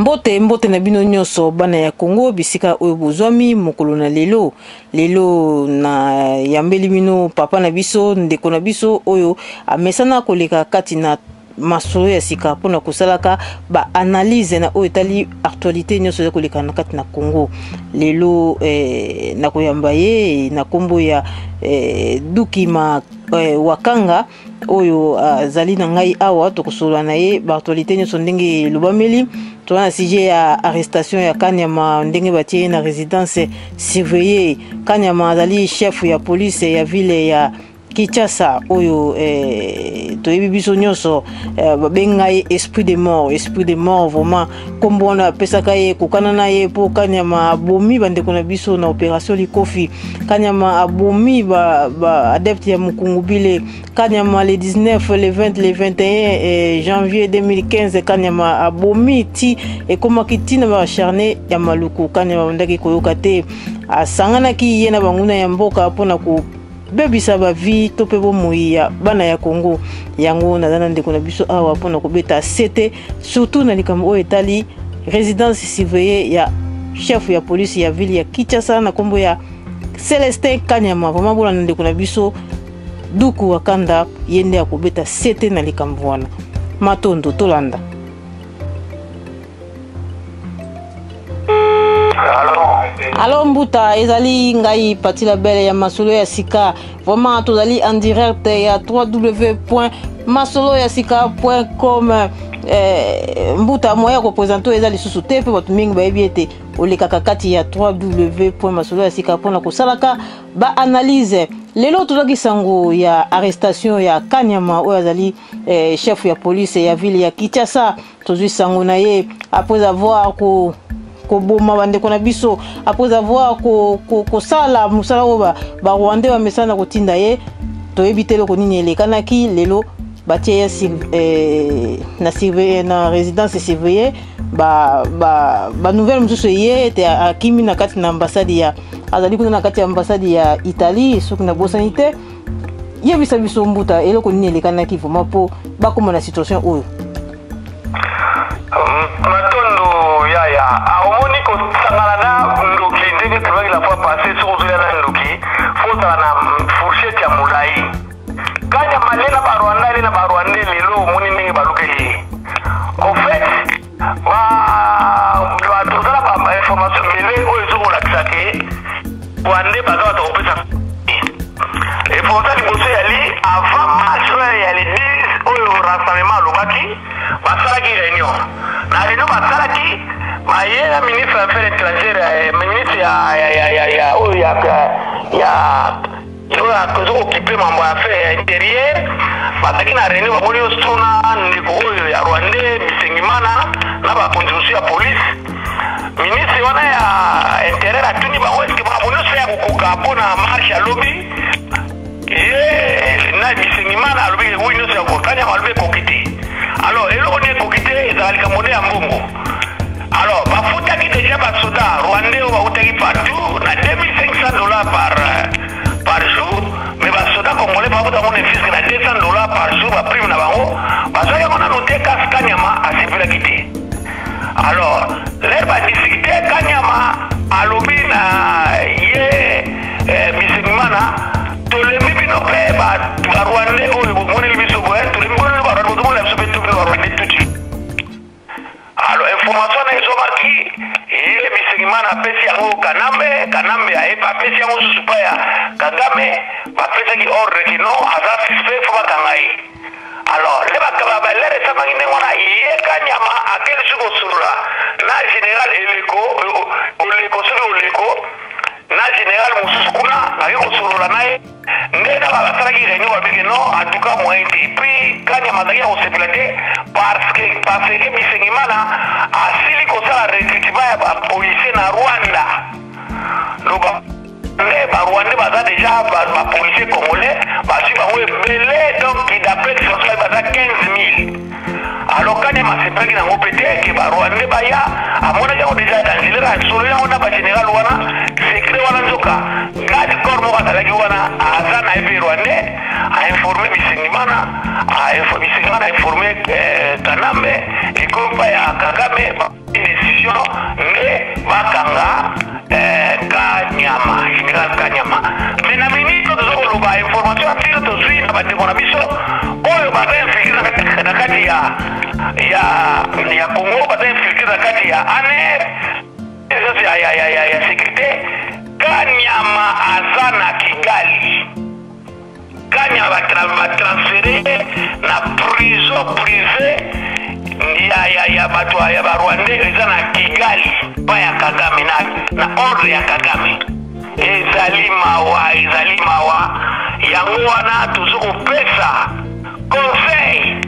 Mbote na bino nyonso bana ya Congo bisika oyo bozwami mokolo na lelo na yambeli bino papa na biso ndeko na biso oyo amesana koleka kati na masolo ya sika pona kosalaka ba analyse na oyo tali actualité nyonso ya koleka na kati na Congo lelo na koyamba ye na kombo ya Dukima Wakanga oyo zali na ngai awa to kosola na ye ba actualité nyonso ndenge lobameli to na sujet ya arrestation ya Kanyama ndenge batie na résidence surveillée. Kanyama zali chef ya police ya ville ya Kinshasa oyo toyebi biso nyonso babenga ye esprit de mort vraiment kombo na pesaka ye kokana na ye po Kanyama abomi bandeko na biso na opération Likofi. Kanyama abomi ba adepte ya Mukungubile. Kanyama le 19 le 20 le 21 janvier 2015 Kanyama abomi ti ekomaki tina ba acharné ya maluku. Kanyama ndaki koyoka te asangana ki ye na banguna ya mboka pona ko bebisa ba vie to pe bomoya bana ya Congo yango nazana ndeko na biso awa pona ko beta sete surtout na likambo oyo etali résidence surveillée ya chef ya police ya ville ya Kinshasa na kombo ya Celestin Kanyama. Vraiment bona ndeko na biso Duku Wakanda yende akobeta sete na likambo wana matondo tolanda. Alors Mbuta ezali ngai patila belle ya masolo ya sika vraiment tozali en direct ya www.masoloyasika.com. Mbuta moya ko présenter ezali susu te pe batu mingi bayebi ete olekaka kati ya www.masoloyasika pona ko salaka ba analyse lelo tozaki sango ya arrestation ya Kanyama oyo azali chef ya police ya ville ya Kinshasa. Tozwi sango na ye après avoir ko boma bandeko na biso après avoir ko sala musala oba ba Rwanda ba mesana kotinda ye toyebi telo ko nini elekanaki lelo batie na surveiller na résidence surveillée ba nouvelle mususu ye te akimi na kati na ambassade ya azali kuna na kati ya ambassade ya Italie soki na bosanité yebisa biso Mbuta eloko nini elekanaki vraiment po bakoma na situation oyo matondo yaya aomoni ko sangana na ndoki ndenge tubaki la fois passée sur zula na ndoki fota na fourchette ya mulai kanya malela ba Rwanda ile na ba Rwanda lelo moni ndenge baluke yi en fait ba tozala ba information mele oyo zo la tsake Rwanda baza to pesa et pour ça liboso ya li avant match ya les 10 oyo rassemblement lobaki basalaki réunion na réunion basalaki la ministre des affaires étrangères ministre il a occupé mambo ya affaires intérieures bataki na réunion baboli osuna ndeko oyo ya Rwanda Bisengimana na bakonzi ya police ministre wana ya intérieur atuni bango eske baboli osa kokoka mpona marche ya lobi na Bisengimana alobi oui nyonso ya kokanya alobi ekokite alors eloko ni ekokite ezalaki kamone ya mbongo alors bafutaki déjà basoda Rwandais oyo bautaki partout na $2,500 par jour mais basoda congolais bakuta mona fisque na $200 par jour baprime na bango bazwaki yango nano te kasi Kanyama asepelaki te alors lere badiscute Kanyama alobi na ye Bisengimana tolemi bino mpe barwandais oyo bomoneli biso boye tolemi bino barwandais botomona biso mpe tobino barwandais tuti alors information na ezobaki ye Bisengimana apesi yango Kanambe ayebi apesi yango susu pa ya Kagame bapesaki ordre kino aza suspect fo bakanga ye alors lere esamaki ndenge wana ye Kanyama akeli soki kosulula na général oleko soki oleko na général mosusu kuna baki kosolula na ye ndenge basalaki réunion babiki non en tout cas moyen te puis Kanyama azalaki ya kosepela te parce que Bisengimana asili kosala recrutement ya bapolisier na Rwanda loba barwandais baza déjà bapolisier congolais bazwi bango ebele donc d'après situation baza 15 000 alors Kanyama asepelaki nango mpe te ke barwandais baya amonaki yango déjà dangelera asolo yango na bagénéral wana secret wana nzoka garde corps moko azalaki wana aza na epe Rwandais ainforme Bisengimana bisenga na informé Kanambe ekompa ya Kagame décision nde bakanga Kanyama général Kanyama mais na minute tozokoloba information atire tozwi na bandeko na biso oyo baza infiltré na kati ya Congo baza infiltré na kati ya ANR ya sécurité Kanyama aza na Kigali Kanyama transféré na prison privée ya bato ya Rwandais eza na Kigali pa ya Kagame na ordre ya Kagame ezali mawa yango wana tozokopesa conseil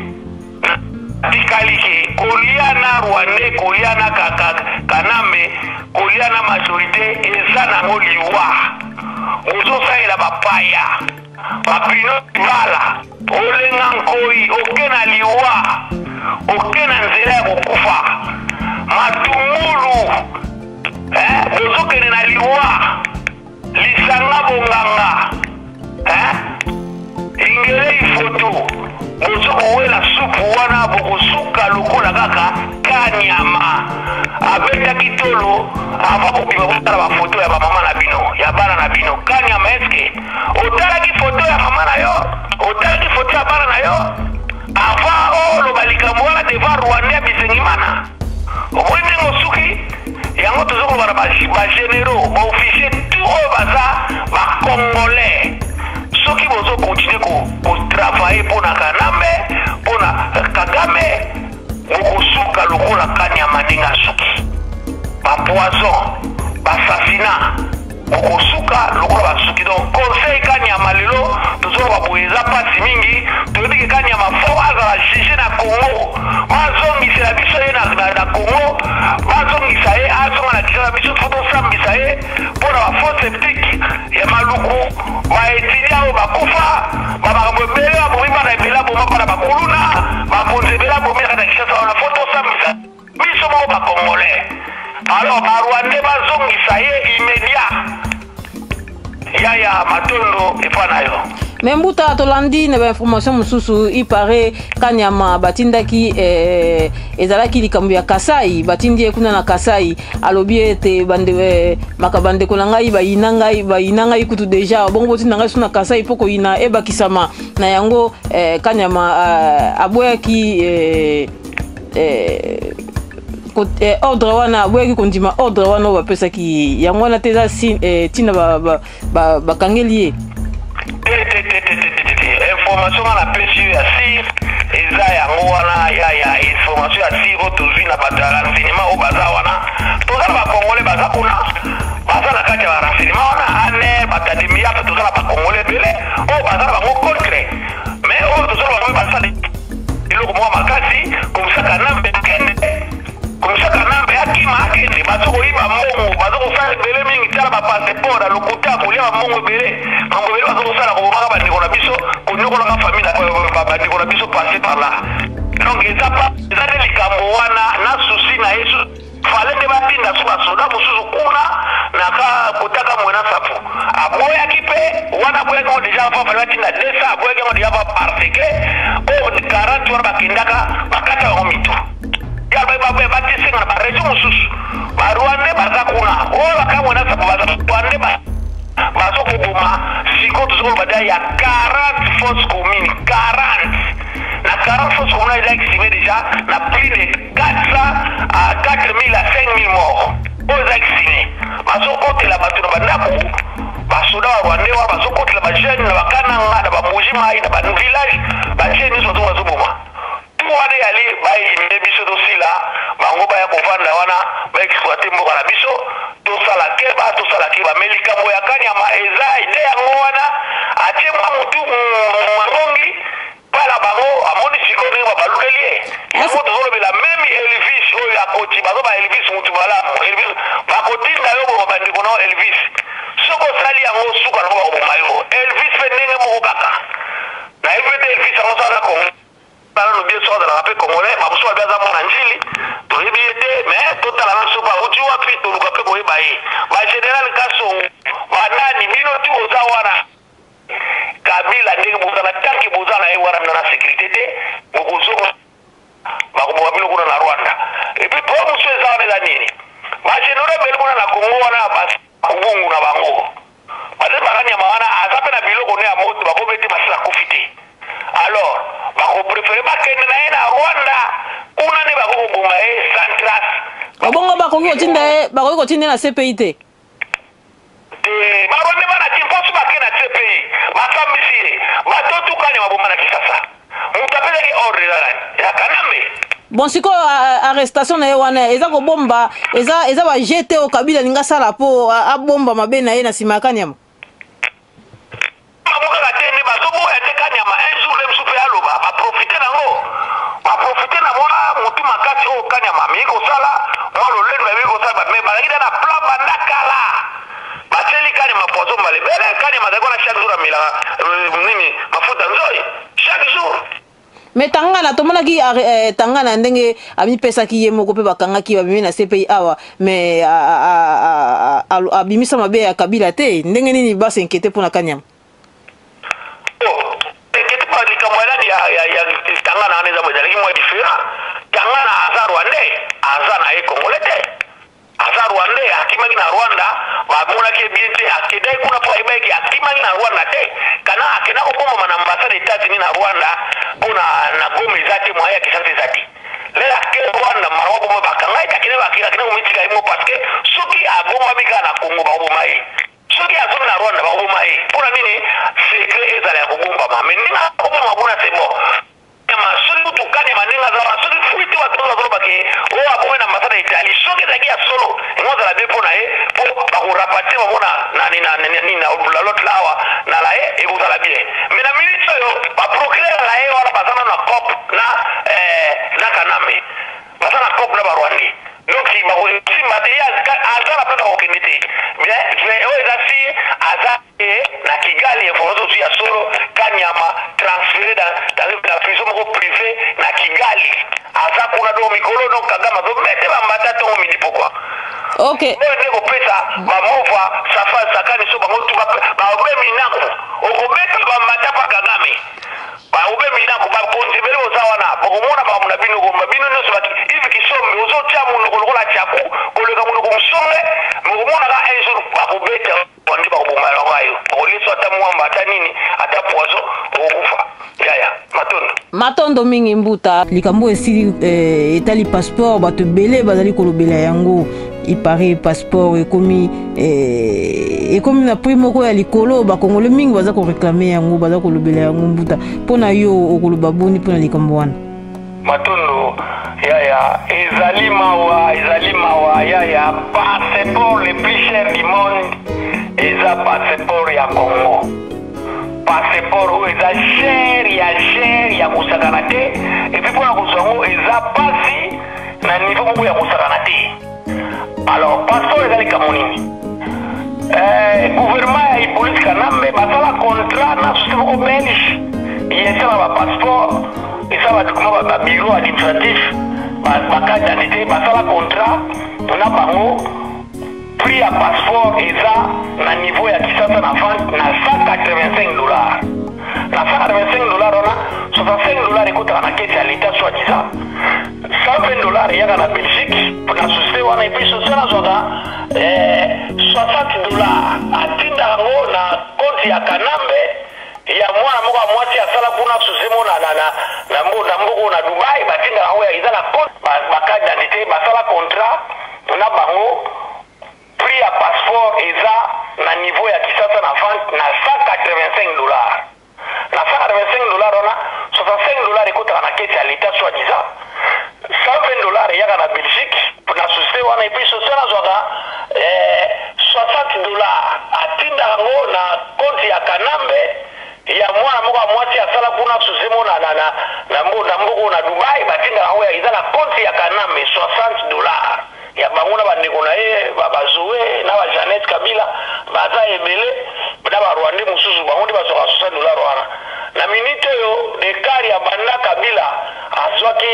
tikaliki kolia na Rwandais kolia na Kanambe kolia na majorité eza nango liwa ozosalela bapaya bapino bala olenga nkoi oke na liwa oke na nzela ya kokufa matungulu ozokende na liwa lisanga bonganga ingele ifoto ozokowela supu wana bokosuka lokola kaka Kanyama abetaki tolo ava kobima botala bafoto ya bamama na bino ya bana na bino Kanyama eske otalaki foto ya mama na yo otalaki foto ya bana na yo ava oloba likambo wana deva Rwandais bisengimana omoi ndenge osuki yango tozokoloba bagénéraux baofficier tout oyo baza bacongolais soki bozokontinue kotravaille mpona Kanambe mpona Kagame bokosuka lokola Kanyama ndenge asuki bapoison bassasina bokosuka lokola basuki donc conseil Kanyama lelo tozoloba boye eza mpasi mingi toyebi ke Kanyama fo azala juge na Congo bazongisela biso ye na Congo bazongisa ye azonga na kisa na biso fo tosambisa ye mpona bafo septique ya maluku baetudia oyo bakufa bamakambo ebele babomi bana ebele aboma mpona bakuluna bakonzi ebele abomi na kata Kinshasa wana fo tosambisa biso moko bacongolais alors barwandais bazongisa ye immédiat yaya matondo epa na yo me mbuta tolandi na bainformation mosusu ipare Kanyama batindaki ezalaki likambo ya Kasai batindi ye kuna na Kasai alobi ete makabandeko na ngai bayina ngai kutu deja bongo botinda ngai so na Kasai mpo koyina ebakisama na yango Kanyama aboyaki ordre wana aboyaki kondima ordre wana oyo bapesaki yango wana te eza ntina bakangeli ye information wana pesi yo ya sir eza yango wana ya information ya sir oyo tozwi na bato ya renseignement oyo baza wana toza na bacongolais baza kuna baza na kati ya barenseignement wana ane bato ya demiape toza na bacongolais ebele oyo baza na bango contre mais oyo toza na bango basala eloko moko makasi komisa Kanambe akende komisa Kanambe akima akende bazokoyiba mbongo bazokosala ebele mingi tala bapasseport na lokuta kolia bambongo ebele bango ebele bazokosala kobomaka bandeko na biso konyokolaka famille bandeko na biso passe par là donc eza nde likambo wana na susi na yesu fale nde batinda so basoda mosusu kuna naka kotaka mwena sapu aboyaki mpe wana aboyaki yango deja ava fale batinda 200 aboyaki yango deja ava parce que oyo 40 wana bakendaka bakata yango mitu batisenga na baregion mosusu barwandais baza kuna oyo bakamwena sapu barwandais bazokoboma siko tozokoloba deja ya 40 fausses communes 40 na 40 fausses communes eza estimé déjà na plus de 400 à 4000 à 5000 morts oyo eza estimé bazokotela bato na bandako basoda barwandais wana bazokotela bajeune na bakananga na bamujimai na bavillage batie nyonso bato bazoboma wana yali bayimbe biso tosila bango baya kovanda wana baexploite mboka na biso tosala keba me likambo ya Kanyama eza ide yango wana atie mwa motu mongongi pala bango amoni siko ndenge babalukeli ye yango tozolobela meme Elvis oyo akoti bazoba Elvis motu malamu Elvis bakotinda yo boba bandeko nao Elvis soko osali yango suka nango bakoboma yo Elvis mpe ndenge moko kaka na yebi te Elvis yango sala Congo no bien so de la paix congolais ba so ba za mona njili to yebi ete mais total la so ba uti wa pi to luka pe ko ba yi ba general kaso ba nani bino ti oza wana Kabila ndenge bozala tanki bozala e wana na sécurité te Rwandais bakoki kotinda na CPI te. Barwandais bana timposu bake na CPI. Masambisi batoto kani maboma na Kisasa. Mutapele ki ordre ya Kanambe. Bon siko arrestation na ye wana eza ko bomba eza ba jeter au Kabila linga sala po a bomba mabe na ye na sima Kanyama. Mamuka katende bazobo ya te Kanyama un jour le msupe aloba ba profiter nango. Ba profiter na mona mutu makasi o Kanyama miko sala molo lendo miko sala me balakida na plan bandakala. Bateli Kanyama pozo mbale bele Kanyama zakona chaque jour amila nini mafuta nzoi chaque jour. Mais Tangana tomonaki Tangana ndenge amipesaki ye moko pe bakangaki babimi na CPI awa mais abimisa mabe ya Kabila te ndenge nini basi inquiété pour na Kanyama. Inquiété pas du Cameroun ya Tangana aneza bozali moi différent. Tangana aza Rwandais, aza na Congolais te. Aza Rwandais akimaki na Rwanda bamona ke bien te akedai kuna po ibaki akimaki na Rwanda te. Kana akena ko bomba na ambassade des États-Unis na Rwanda bona na gome zati moya Kisasa zati. Le ake Rwanda maroko mo bakanga itakine bakira kina umitika imo parce que soki agomba bika na Congo ba bomba ye. Soki azoma na Rwanda ba bomba ye. Pona nini secret ezala ya kugomba ma menina ko bomba bona c'est bon. Masulu tukane manenga za masulu fuiti watu wazobaki o abome na ambasade ya Italy soki zakia solo ngoza la depo na po bakurapati mona na la lot lawa na la e vous la bien mais na minute yo ba procureur la e wala bazana na cop na Kanambe bazana cop na Rwanda donc si ba si material azala pata okenete bien je ezasi aza na Kigali information ya solo Kanyama transféré dans la prison privée na Kigali aza kuna do mikolo no Kagama do mete ba matata o midi pourquoi OK ndeko pesa ba mova safa sakani so ba mutu ba obe minako o ko beta ba matapa Kagame ba obe minako ba konzibere ozawana bokomona ba muna bino ko mabino no so baki hivi kisombe ozo tia muno kolokola chaku kolega muno ko msonge mukomona ka ezo ba ko beta wandi ba ko bomala wayo oliso ata mwamba ata nini ata pozo okufa yaya matondo mingi mbuta likambo esili etali passeport bato bele bazali kolobela yango ipare passeport ekomi na prix moko ya likolo bakongole mingi baza koreklame yango baza kolobela yango mbuta mpona yo okoloba boni mpona likambo wana matondo yaya ezali mawa yaya passeport le plus cher du monde eza passeport ya Congo passeport oyo eza cher ya kosakana te epi mpona kozwa yango eza pasi na niveau moko ya kosakana te alors passeport eza likambo nini gouvernement ya Hippolyte Kanambe basala contrat na société moko belge yesala bapasseport esala badokuma babureau administratif bakarte d'identité basala contrat na bango prix ya passeport eza na niveau ya Kisasa na vente na $185 na $185 wana $65 ekotaka na kete ya leta soi-disant $120 eyaka na Belgique na société wana epi société nazwaka $60 atinda yango na konti ya Kanambe ya mwana moko ya mwasi asala kuna société mona na mbuku na Dubai batinda yango ya eza na konti bakarte d'identité basala contrat na bango prix ya passeport eza na niveau ya Kisasa na vente na $185 na $185 wana $65 ekotaka na kete ya leta soi-disant $120 eyaka na Belgique na société wana epi société nazwaka $60 atinda yango na konti ya Kanambe ya mwana moko ya mwasi asala kuna société mona na mbuku na Dubai batinda yango ya eza na konti ya Kanambe $60 ya bango na bandeko na ye bazoe na ba Janet Kabila baza ebele na ba Rwanda mususu bango ndi bazwaka $60 wana na minute yo dekari ya banda Kabila azwaki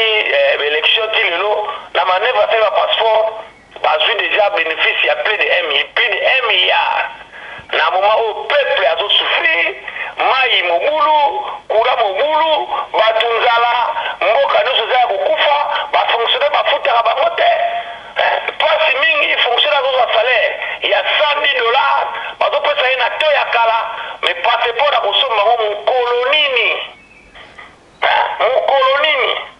élection ti lelo na manevre ya ba passeport bazwi déjà bénéfice ya plus de 1 milliard na moment au peuple azo souffrir mai mobulu kura mobulu batunzala mboka nyonso za kokufa bafonctionnaire bafutaka bango te pasi mingi fonctionnaire azozwa salaire ya $110 bazopesa ye na to ya kala mais passeport na kosomba bango mokolo nini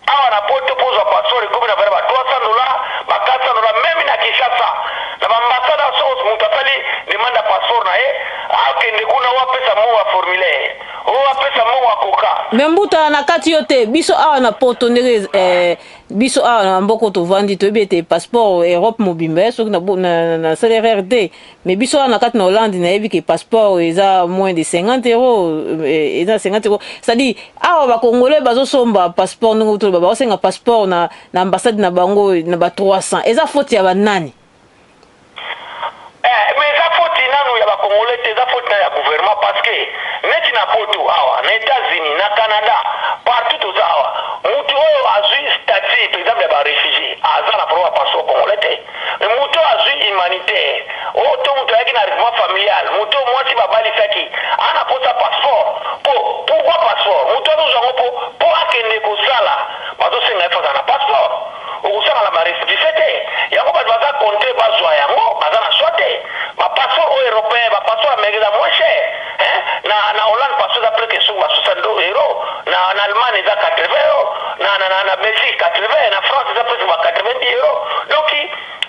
awa na poto pozwa passeport ekomi na vale ba $300 ba $400 meme na Kinshasa akende kuna wapesa mo wa formulaire wapesa mo wa coca membuta na kati yote biso awa na poto ndenge biso awa na mboko tovandi toyebete passeport Europe mobimba soki na salaire te mais biso awa na kati na Hollande nayebi ke passeport eza moins de 50 €, eza 50 €. C'est-à-dire awa bakongolais bazosomba passeport ndenge toloba baosenga passeport na ambassade na bango na ba 300 eza faute ya banani? Mais eza faute nanu ya bakongolais te, eza faute na ya gouvernement parce que neti na poto awa na États-Unis na Canada partout toza awa mutu oyo azwi statut par exemple ya baréfugié aza na problème ya passeport congolais te, mutu azwi humanitaire oyo to mutu ayaki na regroupement familial mutu mwasi babalisaki ana posa passeport pourquoi passeport mutu azozwa yango po akende kosala bazosenga efaza na passeport okosala na baréfugié te yango bato baza konte bazwa yango baza na swa te bapasseport oyo européen bapasseport américain eza moins cher na Hollande passeport eza presque sur 62 €, na Allemagne eza 80 €, na Belgique 80, na France eza presque 90 €. Donc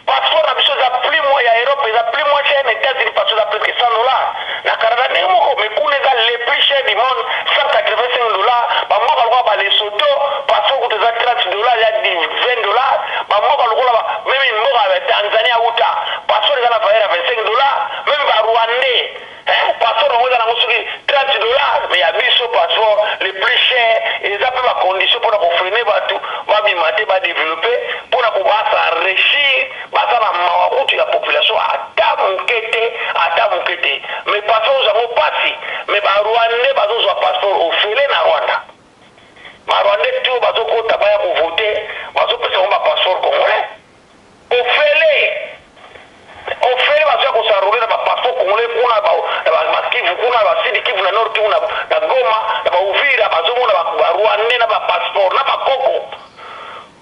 passeport na biso eza plus moins ya Europe eza plus moins cher, na États-Unis passeport eza presque 100 $. Na Canada ndenge moko mais kuna eza le plus cher du monde 185 $. Bamoka lokola ba Lesotho passeport kuta eza 30 $, ya 20 $. Bamoka lokola même mboka ya Tanzania uta passeport eza na valeur ya 25 $. Même ba Rwandais passeport yango eza nango soki 30 $, mais ya biso passeport le plus cher eza mpe bacondition mpona kofrene bato babima te badéveloppe mpona kobasa enrichir baza na mawakutu ya population ata moke te mais passeport ozango pasi mais barwandais bazozwa passeport ofele na Rwanda barwandais to bazokota baya kovote bazopesa ngo bapasseport congolais ofele bazoya kosarole na bapasseport congolais kuna bakivu kuna basidi kivu na nord kivu na Goma na bauvira bazomona barwandais na bapasseport na bakoko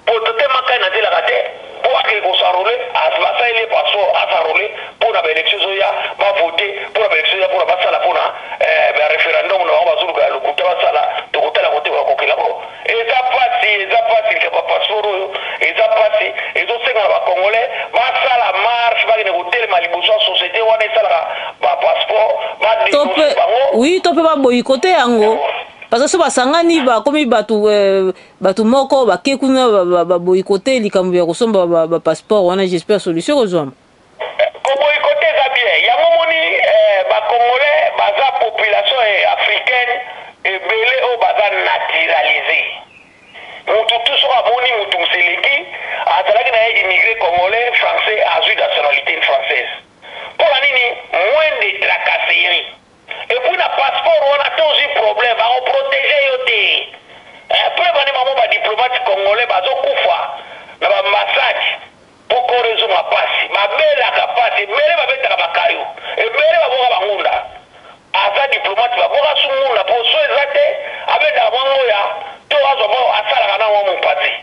potote makai na zelaka te po akili kosarole basaeli passeport asarole mpona baélection zoya bavote mpona baélection zoya mpona basala mpona bareferendum na bango bazoluka ya lokuta basala tokotala kote bakokelako eza pasi ke bapasseport oyo eza pasi ezosenga na bakongolais basala marche bakende kotelema liboso ya société wana esalaka bapasseport badenonse bango oui to mpe baboyikote yango parce que so basangani bakomi bato moko bake kuna baboyikote likambo ya kosomba bapasseport wana j'espère solution kozwama koboyikote eza bien yango moni bakongolais baza population africaine ebele oyo baza naturalisé mutu tu soko amoni mutu moseleki azalaki na ye immigré congolais français azwi nationalité française mpona nini moins de tracasserie epuis na passeport wana tozwi problème bakoprotege yo te mpe bani bango badiplomate congolais bazokufa na baambasade poko rezo mapasi babelaka pasi ebele babetaka bakayo ebele baboka bangunda aza diplomate baboka su ngunda po so eza te abendaka mwangoya to azwa mo asalaka nango mopati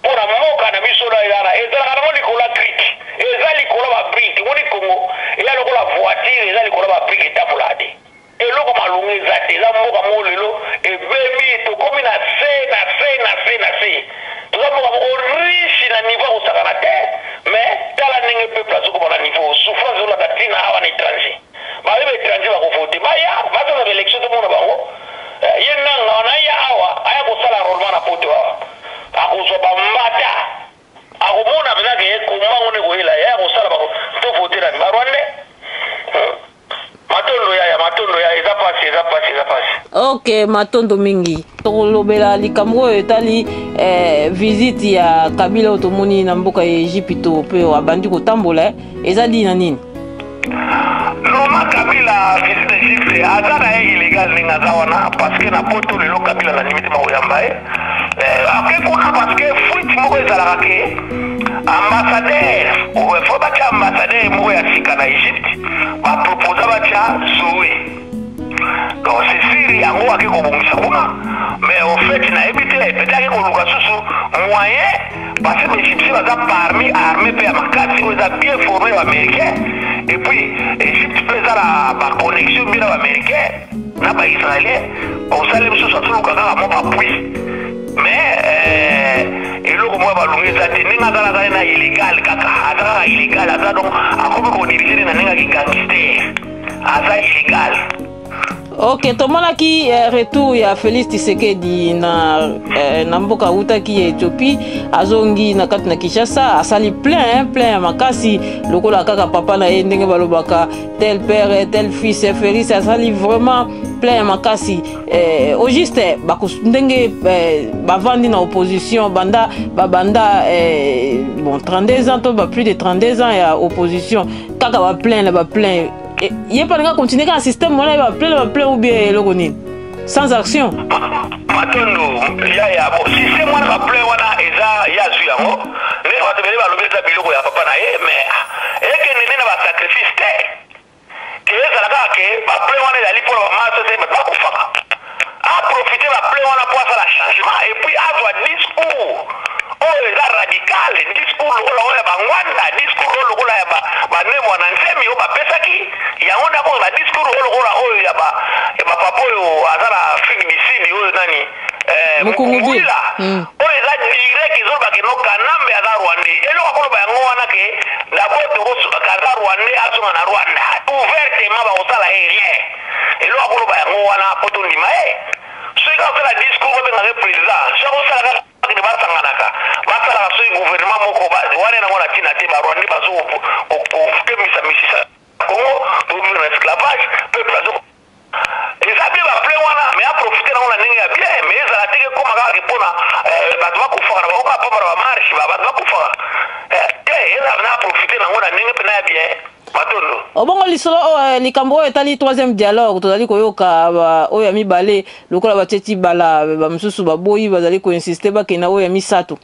mpona mboka na biso na ezana ezalaka nango likolo ya grike eza likolo babrike ngoni kongo eza lokola voiture eza likolo babrike etambola te eloko malungu eza te eza mboka mo lelo ebemi tokomi na se toza mboka moko riche na niveau akosakana te mais tala ndenge peuple azokoma na niveau souffrance ezolanda ntina awa na étranger baye baétranger bakovote baya bazaza baélection tomona bango ye nanga naya awa aya kosala enrôlement na poto awa akozwa bambata akomona mpezaka ye kombango nde koyela ye akosala tovote nani barwande matondo ya eza pasi ok matondo mingi tokolobela likambo oyo etali visite ya Kabila oyo tomoni na mboka ya Egypte mpe abandi kotambola eza dina nini noma Kabila visite Egypte aza na ye illégal ndenge aza wana parceke na poto lelo Kabila na limite makoyamba ye ake kuna parceke fuite moko ezalaka ke ambassadeur fo batya ambassadeur moko ya sika na Egypte baproposa batya Zoé donc c'est sûr yango ake kobongisa kuna mais au fait nayebi te peut-être ake koluka susu moyen parce que Égypte baza parmi armée mpe ya makasi oyo eza bien formé baaméricain et puis Égypte mpe eza na baconnexion bien na baaméricain na baisraélien osali mosusu atuluka kaka mo bapui mais eloko moko balungisa te ndenge azalaka na illégal kaka azalaka illégal aza donc akomi kodirige na ndenge aki gangster aza illégal. Ok, tomonaki retour ya Félix Tshisekedi na mboka utaki ya Ethiopie azongi na kati na Kinshasa asali plein ya makasi lokola kaka papa na ye ndenge balobaka tel père tel fils Félix asali vraiment plein ya makasi au juste ndenge bavandi na opposition banda bon 32 ans to plus de 32 ans ya opposition kaka ba plein il pas de continuer un système on va plein ou bien le sans action matondo ya bon système on va plein wana eza ya zuyango mais on devait ba lobeza biloko ya papa na ye mais eke nene na ba sacrifice te que ça la que ba plein wana ya lipo ba maso te ba kufaka a profiter ba plein wana pour faire la changement et puis avoir discours oh eza radical discours lokola ba ngwanda discours lokola ya ba nemo na nsemi o ba pesaki yango ndako ba discours lokola oyo ya ba papa oyo azala fignicide oyo nani mukungubila oyo eza direct izoba ke no kanambe aza rwanda eloko koloba yango wana ke d'abord kaza rwanda azonga na rwanda ouvertement bakosala rien eloko koloba yango wana po tondima soki akosala discours babengaka président soki osalaka basanganaka basalaka soki gouvernement moko wana nango na ntina te barwandi bazokemisa misisa kongo bovivre na esclavage peuple azo eza bie baple wana mais aprofite nango na ndenge ya bien mais ezala teke koma kaka mpona bato bakufaka na bango bapamba na bamarshe bato bakufaka te ezala na aprofite nango na ndenge mpena ya bien matondo obongo lisolo likambo oyo etali troisième dialogue tozali koyoka oyo ya mibale lokola batieti bala bamosusu baboyi bazali koinsiste bakenda oyo ya misato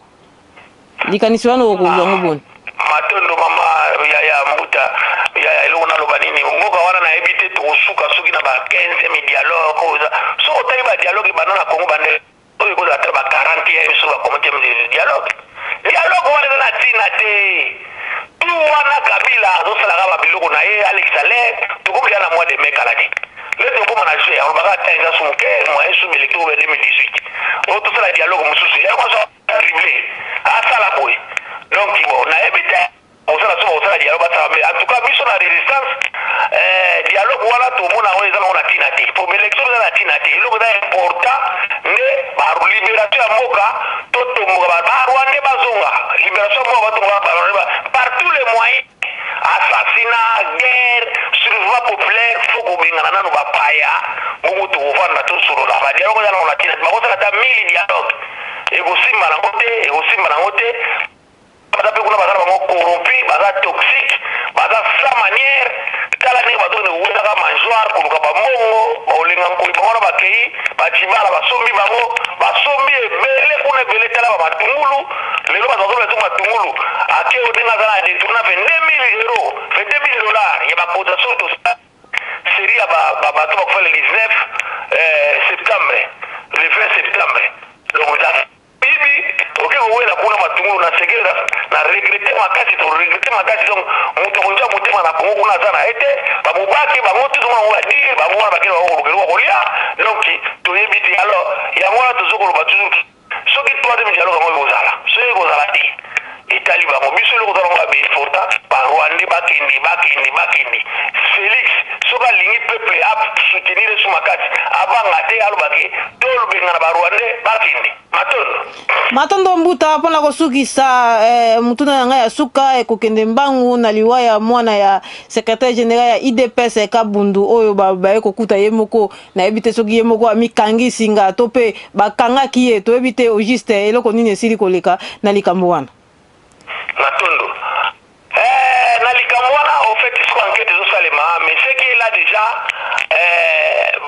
likanisi wana okozwango boni matondo mama ya mbuta ya eloko naloba nini mboka wana nayebi te tokosuka soki na ba 15e dialogue so otali badialogue ebanda na kongo bande oyo ekozala te ba 40e so ba 40e dialogue wana eza na ntina te tu wana kabila azosalaka babiloko na ye Alex Alain tokomeya na mois de mai kala te le tokoma na juin alobaka ta eza so moke moyen so meleki oyo 2018 oyo tosala dialogue mosusu yakoso drible asala boye donc bon nayebi te osala so osala dialogue basala mais en tout cas biso na résistance dialogue wana tomona oyo eza nango na ntina te po élection eza na ntina te eloko eza important nde balibération ya mboka totomboka barwande bazonga libération ya mboka batonga par tous les moyens assassinat guerre survivement populaire faut kobengana nano bapaya bongo tokovanda tosolola badialogue eza nango na ntina te bakosala ata 1000 dialogue ekosimba nango te baza mpe kuna baza na bango corrompu baza toxique baza sans manière tala ndenge bazoni owezaka mangeoire koluka bambongo baolenga nkoli bango na bakei bacibala basombi ebele kuna ebele tala bamatungulu lelo bazazolola ezo matungulu ake ndenge aza na détourna 22 000 euros 22 000 $ ya bacotation tosala série ya bato bakufa le 19 septembre le 20 septembre donc bibi oke owela kuna matungulu na sekele na regrete makasi donc moto konja motema na kongo kuna aza na ete bamobaki bango tozomona ngo badire bango wana bakele bakolukelwa kolia donc toyebi te alors yango wana tozokoloba toujours soki troisième dialogue yango ekozala soki ekozala te etali bango biso eloko ozala ngo babeforta barwande bakende Félix soki alingi peuple asoutenir esu makasi abanga te alobaki tolobengana barwande bakende matondo mbuta mpona kosukisa mutuna na ngai ya suka ekokende mbangu na liwa ya mwana ya secrétaire général ya IDPS Kabundu oyo baye kokuta ye moko nayebi te soki ye moko amikangisi nga to mpe bakangaki ye toyebi te au juste eloko nini esili koleka na likambo wana matondo na likambo wana au fait isko enquête ezosalema mais ce qui est là déjà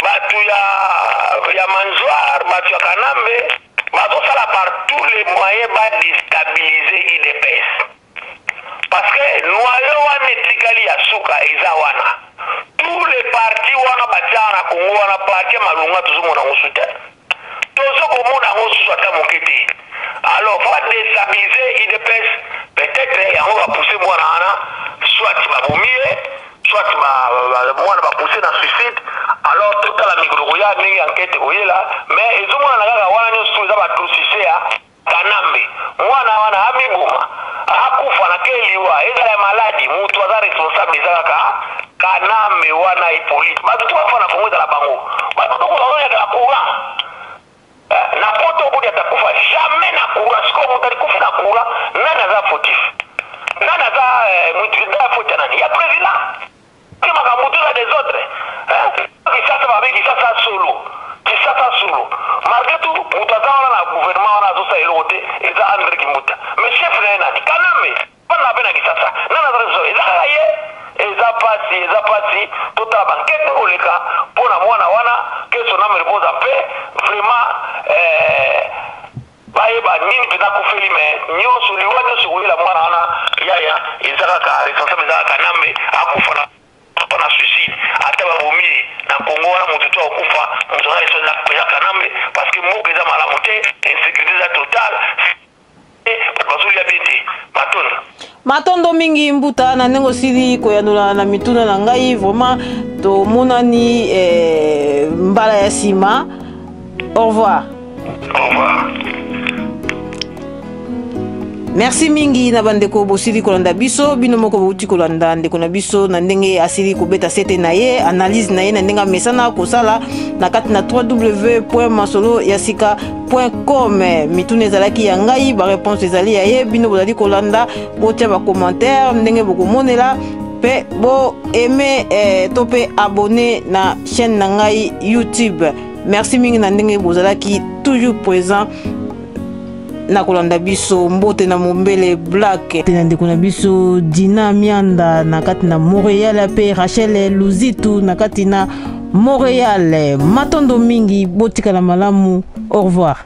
bato ya manzoire bato ya kanambe bazosala par tous les moyens badestabiliser IDPS parce que noyo wana etikali ya suka eza wana tous les partis wana batia na kongo wana parti ya malunga tozomona ngo soutien tozokomona ngo susu ata moke te alors va déstabiliser IDPS peut-être yango bapousse mwana wana soit babomie soit mwana bapousse na suicide alors totala mikolo koya ndenge enquête koyela mais ezomona na kaka wana nyonso eza batrocise ya kanambe mwana wana amibuma akufa na keliwa eza ya maladi mutu aza responsable eza kaka kanambe wana ipolite bato tu bafa na Kongo eza na bango bato to kuzonya na courant na poto kudi atakufa jamais na courant siko mutu alikufa na courant nani aza fautif nani aza mutu aza fautif nani ya president kama kamutu za des autres kisasa babi kisasa solo malgré tout mutu aza wana na gouvernement wana azosa elote eza Andre Kimuta mais chef na nani kanambe pana bena kisasa nani aza rezo eza ye eza pasi tota bankete oleka pona mwana wana keso na mrepoza pe vraiment bayeba nini pena kufeli me nyoso liwanya suwela mwana wana yaya eza kaka responsable eza kanambe akufa na suicide ata babomie na Kongo wana mutu to akufa mutu na iso na kanambe parce que moko eza malamu te insécurité za total bazuli ya binti matondo mingi mbuta na ndenge osili koyandola na mituna na ngai vraiment tomonani mbala ya nsima. Au revoir. Merci mingi na bandeko bosili kolanda biso bino moko bouti kolanda ndeko na biso na ndenge asili kobeta sete na ye analyse na ye na ndenge mesana kosala na kati na www.masoloyasika.com. mituna ezalaki ya ngai ba réponse ezali ya ye bino bozali kolanda botia ba commentaire ndenge bokomonela pe bo aimer to pe abonner na chaîne na ngai YouTube. Merci mingi na ndenge bozalaki toujours présent na kolanda biso mbote na mombele black na ndeko na biso Dina Mianda na kati na Montréal pe Rachel Luzitu na kati na Montréal. Matondo mingi botika la malamu. Au revoir.